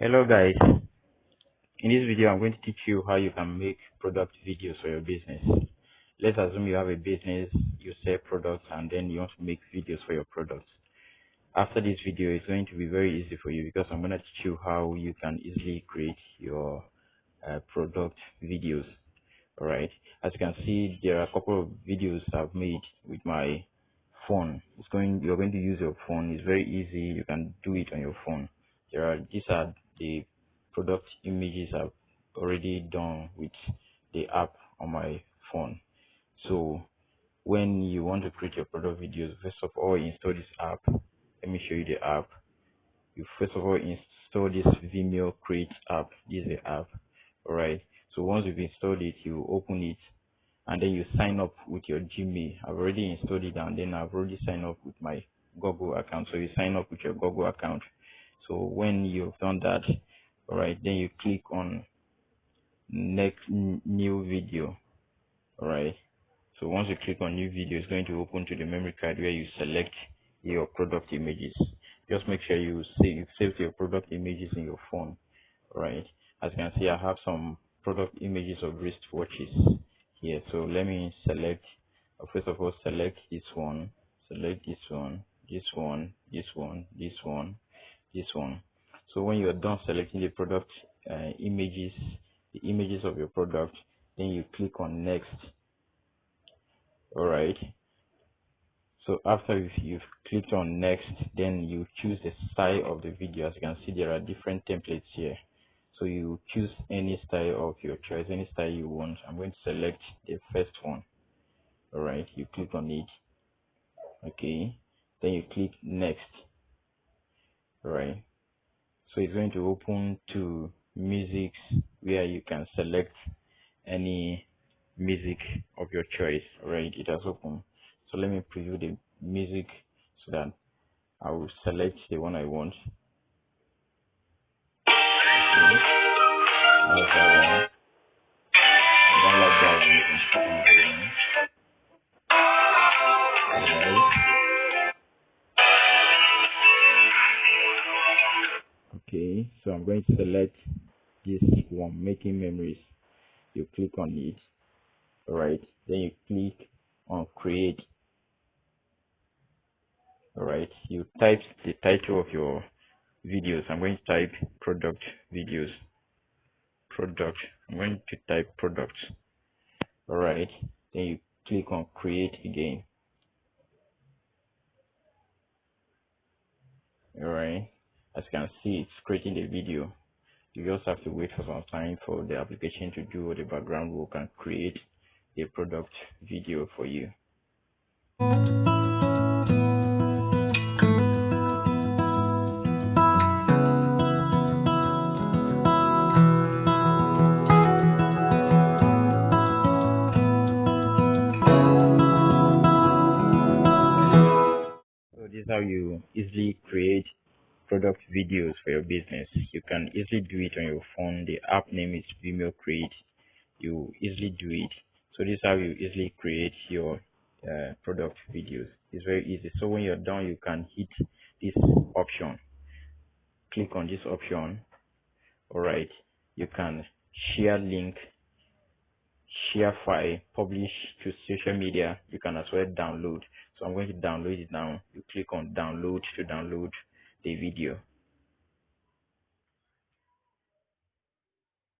Hello guys, in this video I'm going to teach you how you can make product videos for your business. Let's assume you have a business, you sell products and then you want to make videos for your products. After this video it's going to be very easy for you because I'm going to teach you how you can easily create your product videos. Alright, as you can see there are a couple of videos I've made with my phone. You're going to use your phone. It's very easy. You can do it on your phone. These are the product images I've already done with the app on my phone. So when you want to create your product videos, first of all install this app. Let me show you the app. You first of all install this Vimeo Create app. This is the app. Alright. So once you've installed it, you open it and then you sign up with your Gmail. I've already installed it and then I've already signed up with my Google account. So you sign up with your Google account. So when you've done that, alright, then you click on next new video. Alright. So once you click on new video, it's going to open to the memory card where you select your product images. Just make sure you save your product images in your phone. Alright. As you can see, I have some product images of wristwatches here. So let me select, first of all, select this one, select this one, this one, this one, this one, this one. So when you're done selecting the product images, the images of your product, then you click on next. Alright. So after you've clicked on next, then you choose the style of the video. As you can see, there are different templates here. So you choose any style of your choice, any style you want. I'm going to select the first one. Alright, you click on it. Okay, then you click next. Alright, so it's going to open to music where you can select any music of your choice. Alright, it has opened. So let me preview the music so that I will select the one I want. Okay, that's that one. I don't like that one. You can click on that one. Okay, so I'm going to select this one, making memories. You click on it. Alright, then you click on create. Alright, you type the title of your videos. I'm going to type product videos. Product. I'm going to type products. Alright, then you click on create again. Alright, as you can see, it's creating the video. You just have to wait for some time for the application to do the background work and create a product video for you. So this is how you easily create product videos for your business. You can easily do it on your phone. The app name is Vimeo Create. You easily do it. So this is how you easily create your product videos. It's very easy. So when you're done, you can hit this option. Click on this option. Alright, you can share link, share file, publish to social media. You can as well download. So I'm going to download it now. You click on download to download the video.